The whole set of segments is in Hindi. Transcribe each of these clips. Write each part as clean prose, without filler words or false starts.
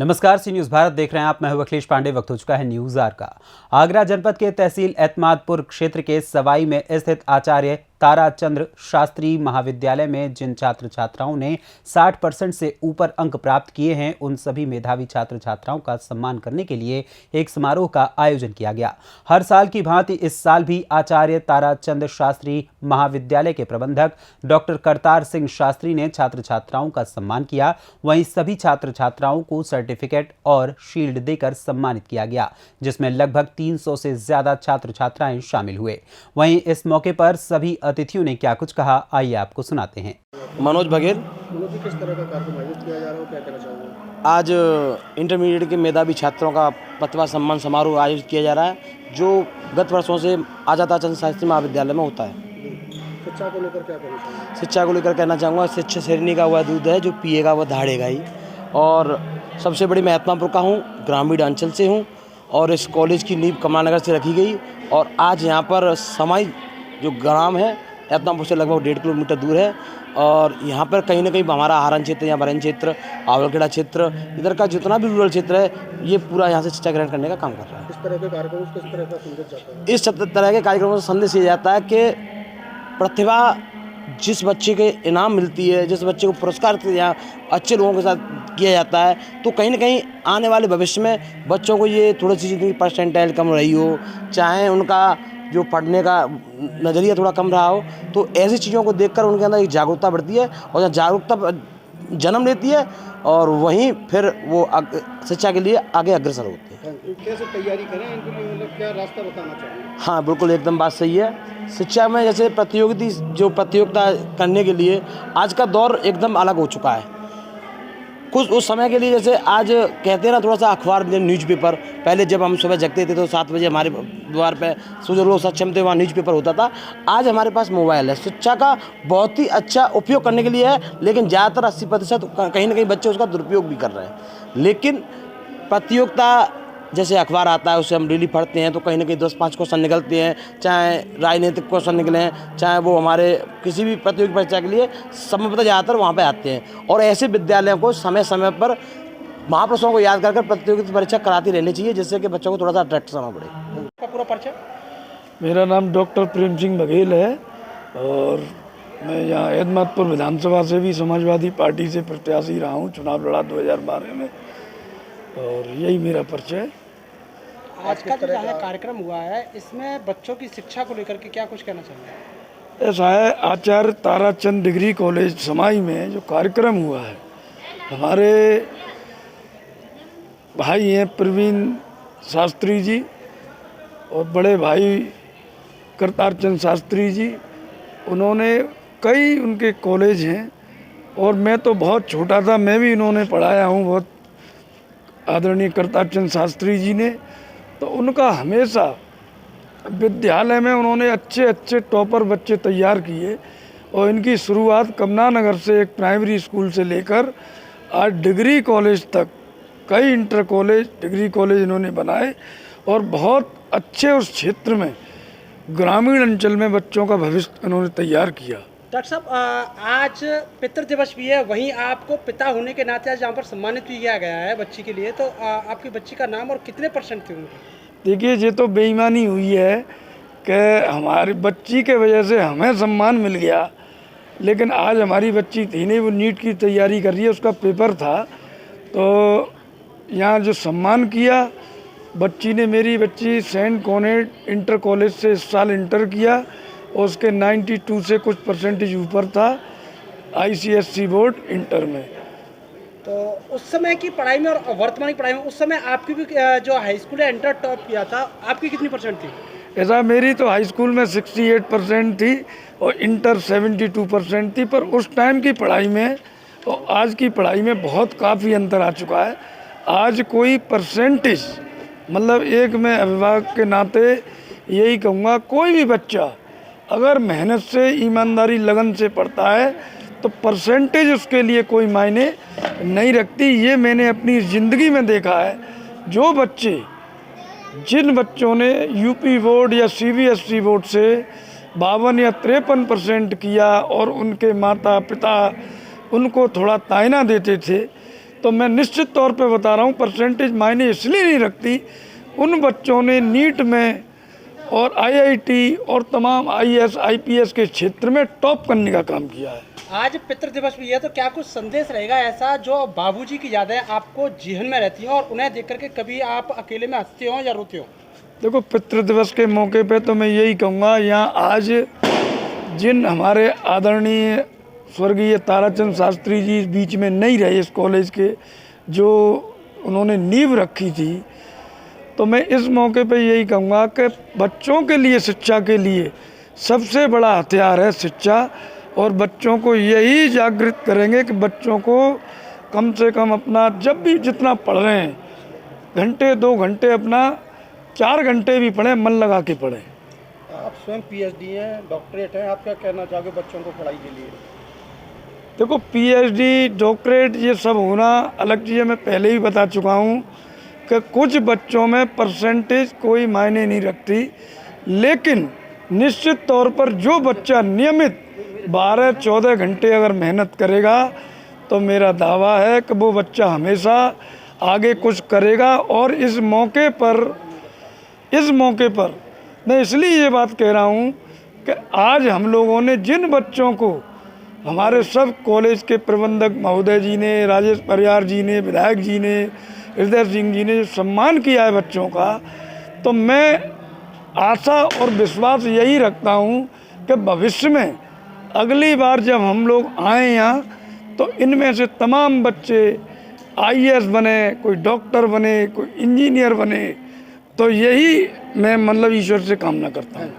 नमस्कार, सी न्यूज़ भारत देख रहे हैं आप। मैं हूं अखिलेश पांडे। वक्त हो चुका है न्यूज़ आवर का। आगरा जनपद के तहसील एतमादपुर क्षेत्र के सवाई में स्थित आचार्य ताराचंद्र शास्त्री महाविद्यालय में जिन छात्र छात्राओं ने 60% से ऊपर अंक प्राप्त किए हैं, उन सभी मेधावी छात्र छात्राओं का सम्मान करने के लिए एक समारोह का आयोजन किया गया। हर साल की भांति इस साल भी आचार्य ताराचंद्र शास्त्री महाविद्यालय के प्रबंधक डॉक्टर करतार सिंह शास्त्री ने छात्र छात्राओं का सम्मान किया। वहीं सभी छात्र छात्राओं को सर्टिफिकेट और शील्ड देकर सम्मानित किया गया, जिसमें लगभग 300 से ज्यादा छात्र छात्राएं शामिल हुए। वहीं इस मौके पर सभी अतिथियों ने क्या कुछ कहा, आइए आपको सुनाते हैं। मनोज बघेल। किस तरह का कार्यक्रम आयोजित किया जा रहा है, क्या कहना चाहोगे? आज इंटरमीडिएट के मेधावी छात्रों का प्रतिभा सम्मान समारोह आयोजित किया जा रहा है, जो गत वर्षों से आचार्य ताराचंद शास्त्री महाविद्यालय में होता है। शिक्षा को लेकर क्या कहना चाहोगे? शिक्षा को लेकर कहना चाहूँगा, शिक्षा शेरनी का वह दूध है, जो पिएगा वह धाड़ेगा ही। और सबसे बड़ी मैं एतमादपुर का हूँ, ग्रामीण अंचल से हूँ, और इस कॉलेज की नींव कमलानगर से रखी गई। और आज यहाँ पर समाई जो ग्राम है एतमादपुर से लगभग 1.5 किलोमीटर दूर है, और यहाँ पर कहीं ना कहीं हमारा हारन क्षेत्र या बरन क्षेत्र, आवलखेड़ा क्षेत्र, इधर का जितना भी रूरल क्षेत्र है, ये पूरा यहाँ से शिक्षा ग्रहण करने का काम कर रहा है। किस तरह के कार्यक्रम, किस तरह का संदेश जाता है? इस तरह के कार्यक्रमों से संदेश ये जाता है कि प्रतिभा जिस बच्चे के इनाम मिलती है, जिस बच्चे को पुरस्कार यहाँ अच्छे लोगों के साथ किया जाता है, तो कहीं ना कहीं आने वाले भविष्य में बच्चों को ये थोड़ी सी जितनी परसेंटाइल कम रही हो, चाहे उनका जो पढ़ने का नज़रिया थोड़ा कम रहा हो, तो ऐसी चीज़ों को देखकर उनके अंदर एक जागरूकता बढ़ती है, और जब जागरूकता जन्म लेती है, और वहीं फिर वो शिक्षा के लिए आगे अग्रसर होते हैं। कैसे तैयारी करें इनके लिए, मतलब क्या रास्ता बताना चाहिए? हाँ, बिल्कुल एकदम बात सही है। शिक्षा में जैसे प्रतियोगिता करने के लिए आज का दौर एकदम अलग हो चुका है। कुछ उस समय के लिए जैसे आज कहते हैं ना, थोड़ा सा अखबार न्यूज़पेपर, पहले जब हम सुबह जगते थे तो 7 बजे हमारे द्वार पे जो लोग सक्षम थे वहाँ न्यूज़पेपर होता था। आज हमारे पास मोबाइल है। शिक्षा का बहुत ही अच्छा उपयोग करने के लिए है, लेकिन ज़्यादातर 80% कहीं ना कहीं बच्चे उसका दुरुपयोग भी कर रहे हैं। लेकिन प्रतियोगिता जैसे अखबार आता है, उससे हम डेली पढ़ते हैं, तो कहीं ना कहीं 10-5 क्वेश्चन निकलते हैं, चाहे राजनीतिक क्वेश्चन निकले हैं, चाहे वो हमारे किसी भी प्रतियोगी परीक्षा के लिए समय पर ज़्यादातर वहाँ पे आते हैं। और ऐसे विद्यालयों को समय समय पर महापुरुषों को याद कर प्रतियोगिता परीक्षा कराती रहनी चाहिए, जिससे कि बच्चों को थोड़ा सा अट्रैक्ट होना पड़े। आपका पूरा परिचय? मेरा नाम डॉक्टर प्रेम सिंह बघेल है, और मैं यहाँ एतमादपुर विधानसभा से भी समाजवादी पार्टी से प्रत्याशी रहा हूँ, चुनाव लड़ा 2012 में, और यही मेरा परिचय है। आज का जो यहाँ कार्यक्रम हुआ है, इसमें बच्चों की शिक्षा को लेकर के क्या कुछ कहना चाहिए? ऐसा है, आचार्य ताराचंद डिग्री कॉलेज समाई में जो कार्यक्रम हुआ है, हमारे भाई हैं प्रवीण शास्त्री जी और बड़े भाई करतार चंद शास्त्री जी, उन्होंने कई उनके कॉलेज हैं, और मैं तो बहुत छोटा था, मैं भी इन्होंने पढ़ाया हूँ, बहुत आदरणीय करतार चंद शास्त्री जी ने। तो उनका हमेशा विद्यालय में उन्होंने अच्छे अच्छे टॉपर बच्चे तैयार किए, और इनकी शुरुआत कमलानगर से एक प्राइमरी स्कूल से लेकर आज डिग्री कॉलेज तक कई इंटर कॉलेज, डिग्री कॉलेज इन्होंने बनाए, और बहुत अच्छे उस क्षेत्र में ग्रामीण अंचल में बच्चों का भविष्य इन्होंने तैयार किया। डॉक्टर साहब, आज पितृ दिवस भी है, वहीं आपको पिता होने के नाते आज यहाँ पर सम्मानित भी किया गया है बच्ची के लिए, तो आपकी बच्ची का नाम और कितने % थे उनके? देखिए, ये तो बेईमानी हुई है कि हमारी बच्ची के वजह से हमें सम्मान मिल गया, लेकिन आज हमारी बच्ची थी नहीं, वो नीट की तैयारी कर रही है, उसका पेपर था, तो यहाँ जो सम्मान किया बच्ची ने, मेरी बच्ची सेंट कॉनेट इंटर कॉलेज से इस साल इंटर किया, और उसके 92 से कुछ % ऊपर था ICSE बोर्ड इंटर में। तो उस समय की पढ़ाई में और वर्तमान की पढ़ाई में, उस समय आपकी भी जो हाई स्कूल है इंटर टॉप किया था, आपकी कितनी % थी? ऐसा, मेरी तो हाई स्कूल में 68% थी और इंटर 72% थी, पर उस टाइम की पढ़ाई में और आज की पढ़ाई में बहुत काफ़ी अंतर आ चुका है। आज कोई परसेंटेज, मतलब एक मैं अभिभावक के नाते यही कहूँगा, कोई भी बच्चा अगर मेहनत से, ईमानदारी, लगन से पढ़ता है तो परसेंटेज उसके लिए कोई मायने नहीं रखती। ये मैंने अपनी ज़िंदगी में देखा है। जो बच्चे, जिन बच्चों ने यूपी बोर्ड या CBSE बोर्ड से 52 या 53% किया, और उनके माता पिता उनको थोड़ा तायना देते थे, तो मैं निश्चित तौर पे बता रहा हूँ, परसेंटेज मायने इसलिए नहीं रखती, उन बच्चों ने नीट में और आईआईटी और तमाम आईएएस आईपीएस के क्षेत्र में टॉप करने का काम किया है। आज पितृ दिवस भी है, तो क्या कुछ संदेश रहेगा ऐसा जो बाबूजी की यादें आपको जीवन में रहती हैं और उन्हें देख करके कभी आप अकेले में हंसते हो या रोते हो? देखो, पितृ दिवस के मौके पे तो मैं यही कहूँगा, यहाँ आज जिन हमारे आदरणीय स्वर्गीय ताराचंद शास्त्री जी बीच में नहीं रहे इस कॉलेज के, जो उन्होंने नींव रखी थी, तो मैं इस मौके पे यही कहूँगा कि बच्चों के लिए, शिक्षा के लिए सबसे बड़ा हथियार है शिक्षा, और बच्चों को यही जागृत करेंगे कि बच्चों को कम से कम अपना, जब भी जितना पढ़ रहे हैं, घंटे 2 घंटे, अपना 4 घंटे भी पढ़ें, मन लगा के पढ़ें। आप स्वयं पीएचडी हैं, डॉक्टरेट हैं, आप क्या कहना चाहोगे बच्चों को पढ़ाई के लिए? देखो, पीएचडी, डॉक्टरेट ये सब होना अलग चीज़ है। मैं पहले ही बता चुका हूँ कि कुछ बच्चों में परसेंटेज कोई मायने नहीं रखती, लेकिन निश्चित तौर पर जो बच्चा नियमित 12-14 घंटे अगर मेहनत करेगा, तो मेरा दावा है कि वो बच्चा हमेशा आगे कुछ करेगा। और इस मौके पर मैं इसलिए ये बात कह रहा हूँ कि आज हम लोगों ने जिन बच्चों को, हमारे सब कॉलेज के प्रबंधक महोदय जी ने, राजेश परियार जी ने, विधायक जी ने, हृदय सिंह जी ने जो सम्मान किया है बच्चों का, तो मैं आशा और विश्वास यही रखता हूँ कि भविष्य में अगली बार जब हम लोग आए यहाँ, तो इनमें से तमाम बच्चे आईएएस बने, कोई डॉक्टर बने, कोई इंजीनियर बने। तो यही मैं मतलब ईश्वर से कामना करता हूँ।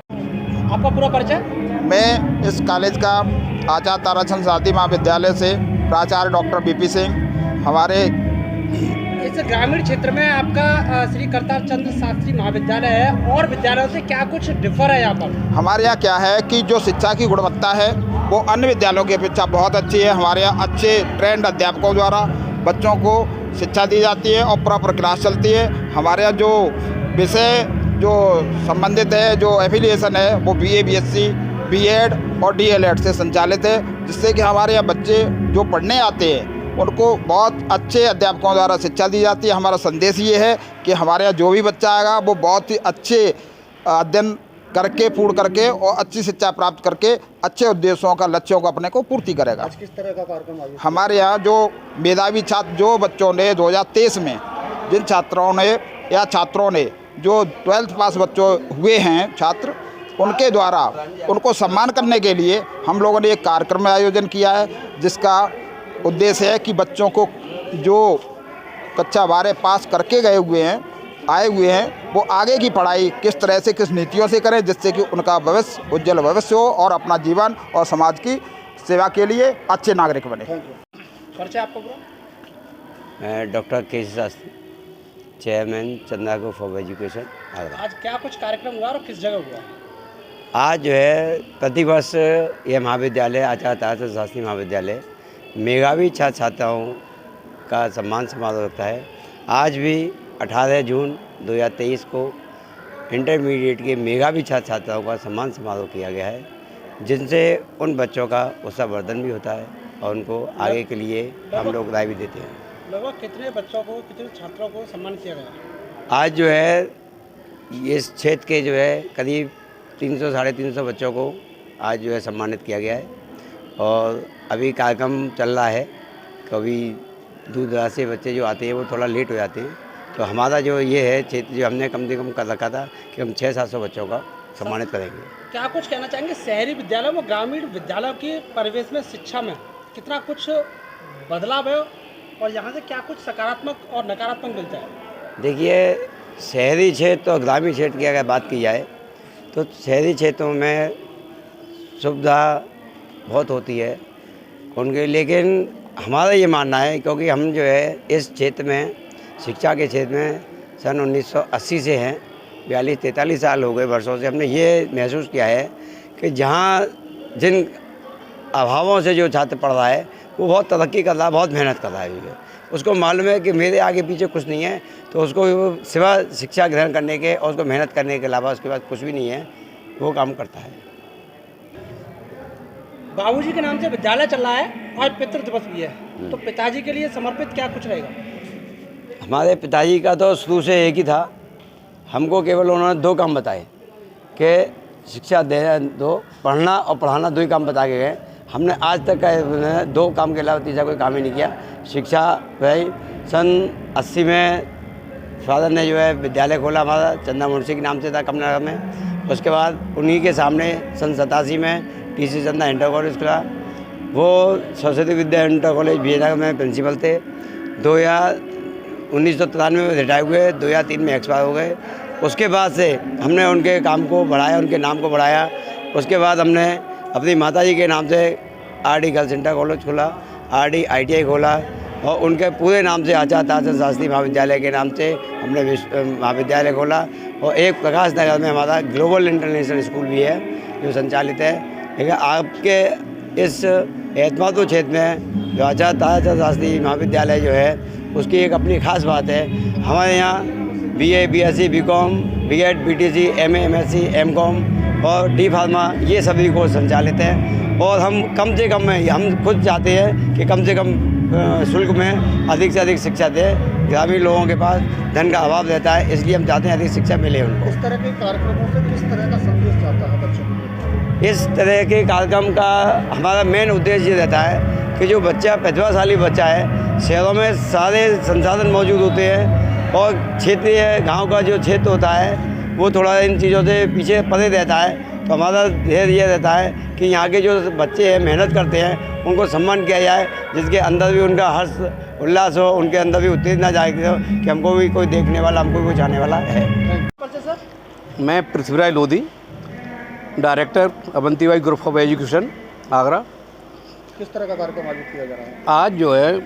आपका पूरा परिचय? मैं इस कॉलेज का आचार्य ताराचंद शास्त्री महाविद्यालय से प्राचार्य डॉक्टर बीपी सिंह। हमारे इस ग्रामीण क्षेत्र में आपका श्री करतार चंद्र शास्त्री महाविद्यालय है, और विद्यालयों से क्या कुछ डिफर है यहाँ पर? हमारे यहाँ क्या है कि जो शिक्षा की गुणवत्ता है वो अन्य विद्यालयों की अपेक्षा बहुत अच्छी है। हमारे यहाँ अच्छे ट्रेंड अध्यापकों द्वारा बच्चों को शिक्षा दी जाती है और प्रॉपर क्लास चलती है। हमारे यहाँ जो विषय जो संबंधित है, जो एफिलिएशन है, वो बीए, बीएससी, बीएड और डीएलएड से संचालित है, जिससे कि हमारे यहाँ बच्चे जो पढ़ने आते हैं उनको बहुत अच्छे अध्यापकों द्वारा शिक्षा दी जाती है। हमारा संदेश ये है कि हमारे यहाँ जो भी बच्चा आएगा वो बहुत ही अच्छे अध्ययन करके, पूर्ण करके और अच्छी शिक्षा प्राप्त करके अच्छे उद्देश्यों का, लक्ष्यों को अपने को पूर्ति करेगा। आज किस तरह का कार्यक्रम आयोजित? हमारे यहाँ जो मेधावी छात्र, जो बच्चों ने 2023 में जिन छात्रों ने या छात्रों ने जो 12th पास बच्चों हुए हैं छात्र, उनके द्वारा उनको सम्मान करने के लिए हम लोगों ने एक कार्यक्रम आयोजन किया है, जिसका उद्देश्य है कि बच्चों को जो कक्षा 12 पास करके आए हुए हैं, वो आगे की पढ़ाई किस तरह से, किस नीतियों से करें, जिससे कि उनका भविष्य उज्जवल भविष्य हो और अपना जीवन और समाज की सेवा के लिए अच्छे नागरिक बने। परिचय आपका पूरा? मैं डॉक्टर केसी शास्त्री, चेयरमैन चंदा ग्रुप ऑफ एजुकेशन, आगरा। आज क्या कुछ कार्यक्रम हुआ और किस जगह हुआ? आज जो है प्रतिवर्ष यह महाविद्यालय, आचार्य ताराचंद शास्त्री महाविद्यालय, मेधावी छात्र छात्राओं का सम्मान समारोह रखता है। आज भी 18 जून 2023 को इंटरमीडिएट के मेधावी छात्र छात्राओं का सम्मान समारोह किया गया है, जिनसे उन बच्चों का उत्साहवर्धन भी होता है और उनको आगे के लिए हम लोग राय भी देते हैं। लगभग कितने बच्चों को, कितने छात्रों को सम्मानित किया गया? आज जो है इस क्षेत्र के जो है करीब 300-350 बच्चों को आज जो है सम्मानित किया गया है, और अभी कार्यक्रम चल रहा है। कभी दूर दराज से बच्चे जो आते हैं वो थोड़ा लेट हो जाते हैं, तो हमारा जो ये है क्षेत्र जो हमने कम से कम कर रखा था कि हम 600-700 बच्चों का सम्मानित करेंगे। क्या कुछ कहना चाहेंगे शहरी विद्यालयों में, ग्रामीण विद्यालयों के परिवेश में, शिक्षा में कितना कुछ बदलाव है, और यहाँ से क्या कुछ सकारात्मक और नकारात्मक मिलता है? देखिए, शहरी क्षेत्र और ग्रामीण क्षेत्र की अगर बात की जाए तो शहरी क्षेत्रों में सुविधा बहुत होती है उनके, लेकिन हमारा ये मानना है, क्योंकि हम जो है इस क्षेत्र में, शिक्षा के क्षेत्र में सन 1980 से हैं, 42-43 साल हो गए वर्षों से, हमने ये महसूस किया है कि जहाँ जिन अभावों से जो छात्र पढ़ रहा है वो बहुत तरक्की कर रहा है, बहुत मेहनत कर रहा है। उसको मालूम है कि मेरे आगे पीछे कुछ नहीं है, तो उसको सिवा शिक्षा ग्रहण करने के और उसको मेहनत करने के अलावा उसके बाद कुछ भी नहीं है, वो काम करता है। बाबूजी के नाम से विद्यालय चल रहा है, आज पितृ दिवस भी है, तो पिताजी के लिए समर्पित क्या कुछ रहेगा? हमारे पिताजी का तो शुरू से एक ही था, हमको केवल उन्होंने 2 काम बताए कि शिक्षा दे दो, पढ़ना और पढ़ाना 2 ही काम बता के गए। हमने आज तक का 2 काम के अलावा तीसरा कोई काम ही नहीं किया। शिक्षा भाई सन 80 में फादर ने जो है विद्यालय खोला, हमारा चंदा मुंशी के नाम से था कमला में। उसके बाद उन्हीं के सामने सन 87 में टीसी चंदा इंटर कॉलेज खुला। वो सरस्वती विद्या इंटर कॉलेज बीएनगर में प्रिंसिपल थे। 1993 में रिटायर हुए, 2003 में एक्सपायर हो गए। उसके बाद से हमने उनके काम को बढ़ाया, उनके नाम को बढ़ाया। उसके बाद हमने अपनी माताजी के नाम से आरडी गर्ल्स इंटर कॉलेज खोला, आरडी ITI खोला और उनके पूरे नाम से आचार्य ताराचंद शास्त्री महाविद्यालय के नाम से हमने महाविद्यालय खोला। और एक प्रकाश नगर में हमारा ग्लोबल इंटरनेशनल स्कूल भी है जो संचालित है। लेकिन आपके इस एतमादपुर क्षेत्र में जो आचार्य ताराचंद शास्त्री महाविद्यालय जो है उसकी एक अपनी खास बात है। हमारे यहाँ BA, BSc, BCom, B.Ed, BTC, MA, MSc, MCom और D फार्मा ये सभी कोर्स संचालित हैं। और हम कम से कम में हम खुद चाहते हैं कि कम से कम शुल्क में अधिक से अधिक शिक्षा दें। ग्रामीण लोगों के पास धन का अभाव रहता है, इसलिए हम चाहते हैं अधिक शिक्षा मिले उनको। इस तरह के कार्यक्रमों से किस तरह का संदेश जाता है बच्चों को? इस तरह के कार्यक्रम का हमारा मेन उद्देश्य ये रहता है कि जो बच्चा प्रतिभाशाली बच्चा है, शहरों में सारे संसाधन मौजूद होते हैं और क्षेत्रीय गांव का जो क्षेत्र होता है वो थोड़ा इन चीज़ों से पीछे पड़े रहता है। तो हमारा ध्येय ये रहता है कि यहाँ के जो बच्चे हैं मेहनत करते हैं उनको सम्मान किया जाए, जिसके अंदर भी उनका हर्ष उल्लास हो, उनके अंदर भी उत्तेजना जाएगी कि हमको भी कोई देखने वाला, हमको भी कोई जाने वाला है। मैं Prithviraj Lodhi, director Avantibai group of education Agra. किस तरह का कार्यक्रम आयोजित किया जा रहा है? आज जो है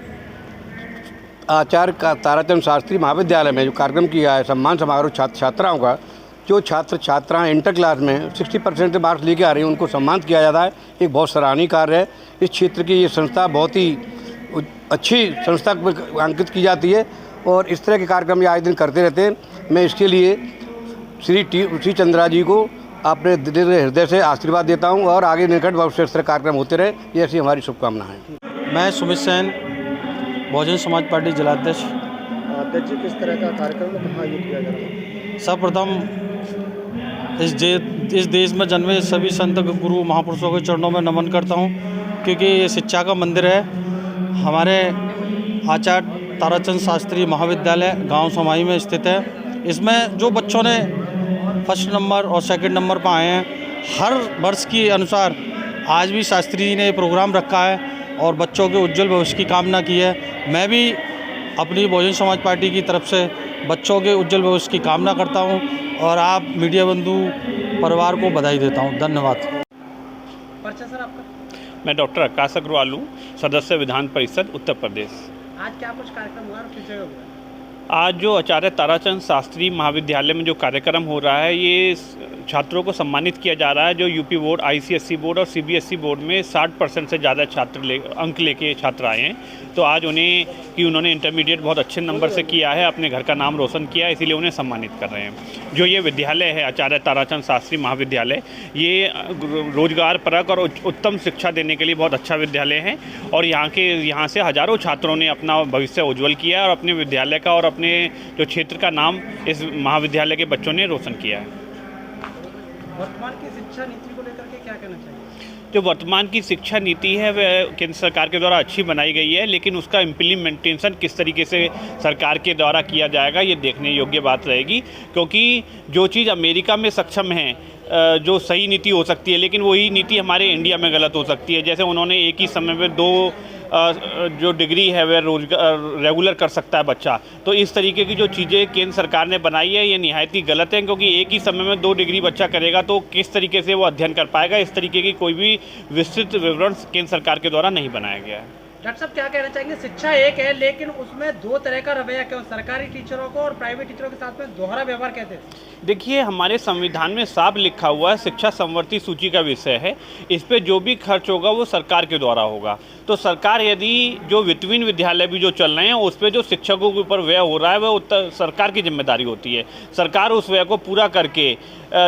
आचार्य ताराचंद शास्त्री महाविद्यालय में जो कार्यक्रम किया है सम्मान समारोह छात्र छात्राओं का, जो छात्र छात्राएं इंटर क्लास में 60% से मार्क्स लेके आ रही हैं उनको सम्मानित किया जाता है। एक बहुत सराहनीय कार्य है। इस क्षेत्र की ये संस्था बहुत ही अच्छी संस्था अंकित की जाती है और इस तरह के कार्यक्रम ये आए दिन करते रहते हैं। मैं इसके लिए श्री चंद्रा जी को अपने हृदय से आशीर्वाद देता हूँ और आगे निकट भविष्य इस तरह कार्यक्रम होते रहे, ये ऐसी हमारी शुभकामना है। मैं सुमित सेन, बहुजन समाज पार्टी जिलाध्यक्ष। अध्यक्ष जी, किस तरह का कार्यक्रम कहाँ आयोजित किया जा रहा है? सर्वप्रथम इस देश में जन्मे सभी संत गुरु महापुरुषों के चरणों में नमन करता हूँ, क्योंकि ये शिक्षा का मंदिर है। हमारे आचार्य ताराचंद शास्त्री महाविद्यालय गांव समाई में स्थित है। इसमें जो बच्चों ने फर्स्ट नंबर और सेकंड नंबर पर आए हैं, हर वर्ष के अनुसार आज भी शास्त्री जी ने प्रोग्राम रखा है और बच्चों के उज्जवल भविष्य की कामना की है। मैं भी अपनी बहुजन समाज पार्टी की तरफ से बच्चों के उज्जवल भविष्य की कामना करता हूं और आप मीडिया बंधु परिवार को बधाई देता हूं। धन्यवाद। परिचय सर आपका? मैं डॉक्टर आकाश अग्रवाल हूँ, सदस्य विधान परिषद उत्तर प्रदेश। आज क्या कुछ कार्यक्रम हुआ और किस जगह हुआ? आज जो आचार्य ताराचंद शास्त्री महाविद्यालय में जो कार्यक्रम हो रहा है, ये छात्रों को सम्मानित किया जा रहा है जो यूपी बोर्ड, ICSE बोर्ड और CBSE बोर्ड में 60% से ज़्यादा अंक लेके छात्र आए हैं। तो आज उन्होंने इंटरमीडिएट बहुत अच्छे नंबर से किया है, अपने घर का नाम रोशन किया है, इसीलिए उन्हें सम्मानित कर रहे हैं। जो ये विद्यालय है आचार्य ताराचंद शास्त्री महाविद्यालय, ये रोजगार परक और उत्तम शिक्षा देने के लिए बहुत अच्छा विद्यालय है और यहाँ से हज़ारों छात्रों ने अपना भविष्य उज्जवल किया और अपने विद्यालय का और अपने जो क्षेत्र का नाम इस महाविद्यालय के बच्चों ने रोशन किया है। वर्तमान की शिक्षा नीति को लेकर के क्या कहना चाहिए? जो वर्तमान की शिक्षा नीति है वह केंद्र सरकार के द्वारा अच्छी बनाई गई है, लेकिन उसका इम्प्लीमेंटेशन किस तरीके से सरकार के द्वारा किया जाएगा ये देखने योग्य बात रहेगी। क्योंकि जो चीज़ अमेरिका में सक्षम है, जो सही नीति हो सकती है, लेकिन वही नीति हमारे इंडिया में गलत हो सकती है। जैसे उन्होंने एक ही समय में 2 जो डिग्री है वह रोजगार रेगुलर कर सकता है बच्चा, तो इस तरीके की जो चीज़ें केंद्र सरकार ने बनाई है ये निहायत ही गलत है। क्योंकि एक ही समय में 2 डिग्री बच्चा करेगा तो किस तरीके से वो अध्ययन कर पाएगा, इस तरीके की कोई भी विस्तृत विवरण केंद्र सरकार के द्वारा नहीं बनाया गया है। डॉक्टर साहब क्या कहना चाहेंगे? शिक्षा एक है लेकिन उसमें 2 तरह का रवैया क्यों? सरकारी टीचरों को और प्राइवेट टीचरों के साथ में दोहरा व्यवहार कहते हैं। देखिए, हमारे संविधान में साफ लिखा हुआ है, शिक्षा संवर्ती सूची का विषय है, इस पे जो भी खर्च होगा वो सरकार के द्वारा होगा। तो सरकार यदि जो वित्तहीन विद्यालय भी जो चल रहे हैं उस पर जो शिक्षकों के ऊपर व्यय हो रहा है वह सरकार की जिम्मेदारी होती है। सरकार उस व्यय को पूरा करके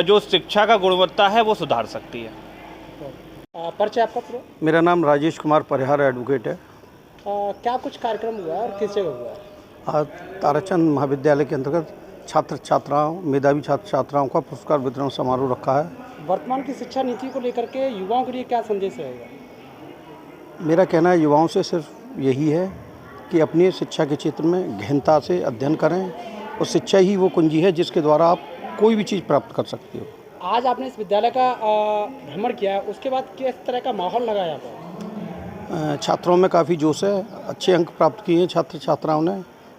जो शिक्षा का गुणवत्ता है वो सुधार सकती है। परिचय आपका पूरा? मेरा नाम राजेश कुमार परिहार एडवोकेट है। क्या कुछ कार्यक्रम हुआ है और किस जगह हुआ है? आज ताराचंद महाविद्यालय के अंतर्गत छात्र छात्राओं मेधावी छात्र छात्राओं का पुरस्कार वितरण समारोह रखा है। वर्तमान की शिक्षा नीति को लेकर के युवाओं के लिए क्या संदेश रहेगा? मेरा कहना है युवाओं से सिर्फ यही है कि अपनी शिक्षा के क्षेत्र में गहनता से अध्ययन करें और शिक्षा ही वो कुंजी है जिसके द्वारा आप कोई भी चीज़ प्राप्त कर सकते हो। आज आपने इस विद्यालय का भ्रमण किया, उसके बाद किस तरह का माहौल लगा यहाँ पर? छात्रों में काफ़ी जोश है, अच्छे अंक प्राप्त किए हैं छात्र छात्राओं ने।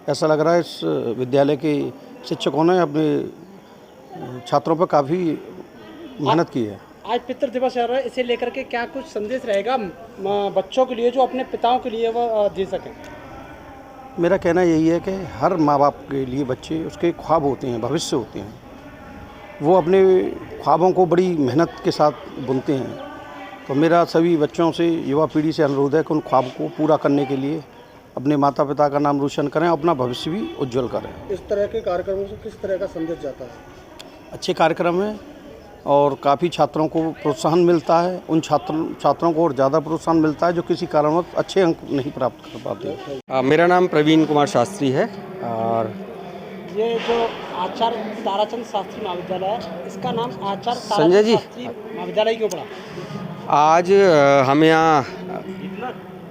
ऐसा लग रहा है इस विद्यालय के शिक्षकों ने अपने छात्रों पर काफ़ी मेहनत की है। आज पितृ दिवस है, इसे लेकर के क्या कुछ संदेश रहेगा बच्चों के लिए जो अपने पिताओं के लिए वो दे सकें? मेरा कहना यही है कि हर माँ बाप के लिए बच्चे उसके ख्वाब होते हैं, भविष्य होते हैं। वो अपने ख्वाबों को बड़ी मेहनत के साथ बुनते हैं। तो मेरा सभी बच्चों से, युवा पीढ़ी से अनुरोध है कि उन ख्वाब को पूरा करने के लिए अपने माता पिता का नाम रोशन करें, अपना भविष्य भी उज्जवल करें। इस तरह के कार्यक्रमों से किस तरह का संदेश जाता है? अच्छे कार्यक्रम हैं और काफ़ी छात्रों को प्रोत्साहन मिलता है। उन छात्रों को और ज़्यादा प्रोत्साहन मिलता है जो किसी कारणवश अच्छे अंक नहीं प्राप्त कर पाते। मेरा नाम प्रवीण कुमार शास्त्री है और ये जो आचार्य ताराचंद शास्त्री महाविद्यालय है, इसका नाम आचार्य संजय जी शास्त्री महाविद्यालय क्यों पड़ा? आज हम यहाँ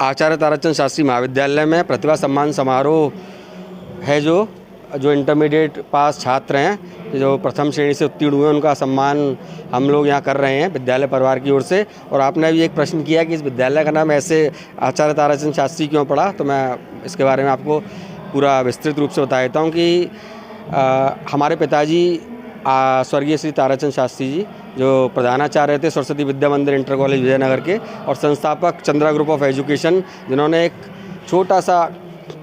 आचार्य ताराचंद शास्त्री महाविद्यालय में प्रतिभा सम्मान समारोह है। जो इंटरमीडिएट पास छात्र हैं, जो प्रथम श्रेणी से उत्तीर्ण हुए, उनका सम्मान हम लोग यहाँ कर रहे हैं विद्यालय परिवार की ओर से। और आपने भी एक प्रश्न किया कि इस विद्यालय का नाम ऐसे आचार्य ताराचंद शास्त्री क्यों पड़ा, तो मैं इसके बारे में आपको पूरा विस्तृत रूप से बता देता हूँ कि हमारे पिताजी स्वर्गीय श्री ताराचंद शास्त्री जी जो प्रधानाचार्य थे सरस्वती विद्या मंदिर इंटर कॉलेज विजयनगर के, और संस्थापक चंद्रा ग्रुप ऑफ एजुकेशन, जिन्होंने एक छोटा सा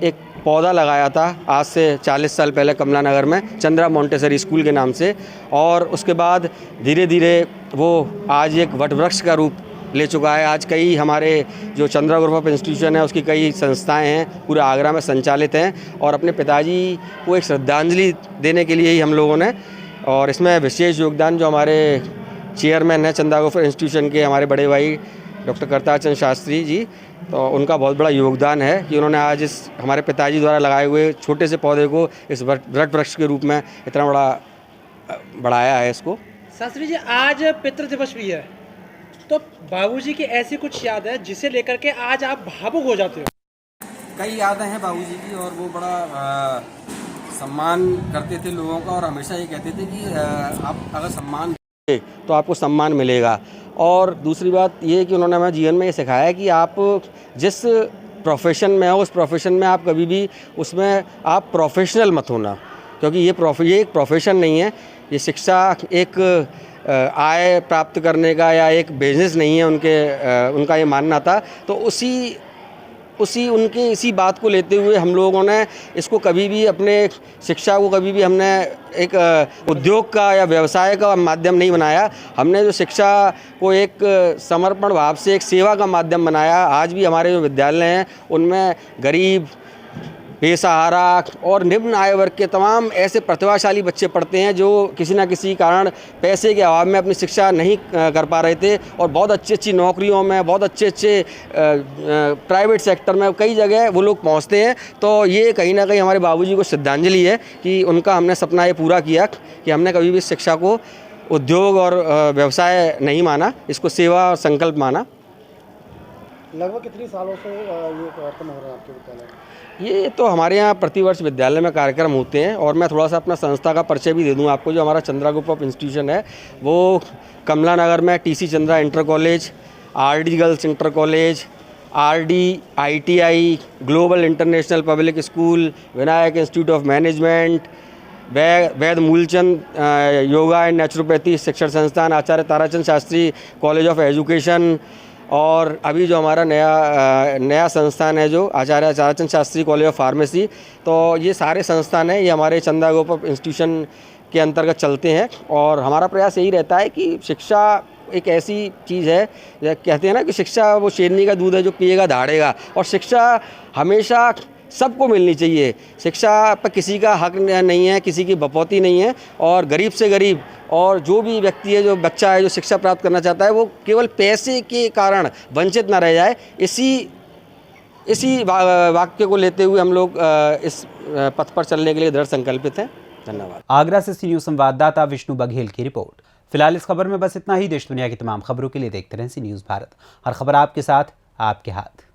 एक पौधा लगाया था आज से 40 साल पहले कमला नगर में चंद्रा मोंटेसरी स्कूल के नाम से, और उसके बाद धीरे धीरे वो आज एक वटवृक्ष का रूप ले चुका है। आज कई हमारे जो चंद्रा ग्रुप ऑफ इंस्टीट्यूशन है उसकी कई संस्थाएं हैं, पूरे आगरा में संचालित हैं, और अपने पिताजी को एक श्रद्धांजलि देने के लिए ही हम लोगों ने, और इसमें विशेष योगदान जो हमारे चेयरमैन हैं चंद्रा ग्रुप ऑफ इंस्टीट्यूशन के, हमारे बड़े भाई डॉक्टर करतार चंद शास्त्री जी, तो उनका बहुत बड़ा योगदान है कि उन्होंने आज इस हमारे पिताजी द्वारा लगाए हुए छोटे से पौधे को इस वट वृक्ष के रूप में इतना बड़ा बढ़ाया है इसको। शास्त्री जी, आज पितृ दिवस भी है, तो बाबूजी की ऐसी कुछ याद है जिसे लेकर के आज आप भावुक हो जाते हो? कई यादें हैं बाबूजी की, और वो बड़ा सम्मान करते थे लोगों का, और हमेशा ये कहते थे कि आप अगर सम्मान तो आपको सम्मान मिलेगा। और दूसरी बात ये कि उन्होंने हमें जीवन में ये सिखाया है कि आप जिस प्रोफेशन में हो उस प्रोफेशन में आप कभी भी उसमें आप प्रोफेशनल मत होना, क्योंकि ये एक प्रोफेशन नहीं है, ये शिक्षा एक आय प्राप्त करने का या एक बिजनेस नहीं है उनका ये मानना था। तो इसी बात को लेते हुए हम लोगों ने इसको कभी भी अपने शिक्षा को कभी भी हमने एक उद्योग का या व्यवसाय का माध्यम नहीं बनाया। हमने जो शिक्षा को एक समर्पण भाव से एक सेवा का माध्यम बनाया। आज भी हमारे जो विद्यालय हैं उनमें गरीब, बेसहारा और निम्न आय वर्ग के तमाम ऐसे प्रतिभाशाली बच्चे पढ़ते हैं जो किसी न किसी कारण पैसे के अभाव में अपनी शिक्षा नहीं कर पा रहे थे, और बहुत अच्छी नौकरियों में, बहुत अच्छे प्राइवेट सेक्टर में कई जगह वो लोग पहुंचते हैं। तो ये कहीं ना कहीं हमारे बाबूजी को श्रद्धांजलि है कि उनका हमने सपना ये पूरा किया कि हमने कभी भी शिक्षा को उद्योग और व्यवसाय नहीं माना, इसको सेवा और संकल्प माना। लगभग कितने सालों से ये कार्यक्रम हो रहा है आपके विद्यालय में? ये तो हमारे यहाँ प्रतिवर्ष विद्यालय में कार्यक्रम होते हैं, और मैं थोड़ा सा अपना संस्था का परिचय भी दे दूँ आपको। जो हमारा चंद्रा ग्रुप ऑफ इंस्टीट्यूशन है वो कमला नगर में TC Chandra inter college, RD girls inter college, RD ITI, global international public school, Vinayak institute of management, Vaid Moolchand yoga and naturopathy शिक्षण संस्थान, Acharya Tarachand Shastri college of education, और अभी जो हमारा नया संस्थान है जो Acharya Tarachand Shastri college of pharmacy. तो ये सारे संस्थान हैं, ये हमारे चंद्रा ग्रुप ऑफ इंस्टीट्यूशन के अंतर्गत चलते हैं। और हमारा प्रयास यही रहता है कि शिक्षा एक ऐसी चीज़ है, कहते हैं ना कि शिक्षा वो शेरनी का दूध है जो पिएगा दहाड़ेगा, और शिक्षा हमेशा सबको मिलनी चाहिए। शिक्षा पर किसी का हक नहीं है, किसी की बपौती नहीं है। और गरीब से गरीब और जो भी व्यक्ति है, जो बच्चा है, जो शिक्षा प्राप्त करना चाहता है, वो केवल पैसे के कारण वंचित न रह जाए। इसी वाक्य को लेते हुए हम लोग इस पथ पर चलने के लिए दृढ़ संकल्पित हैं। धन्यवाद। आगरा से सी न्यूज़ संवाददाता विष्णु बघेल की रिपोर्ट। फिलहाल इस खबर में बस इतना ही। देश दुनिया की तमाम खबरों के लिए देखते रहें सी न्यूज़ भारत। हर खबर आपके साथ, आपके हाथ।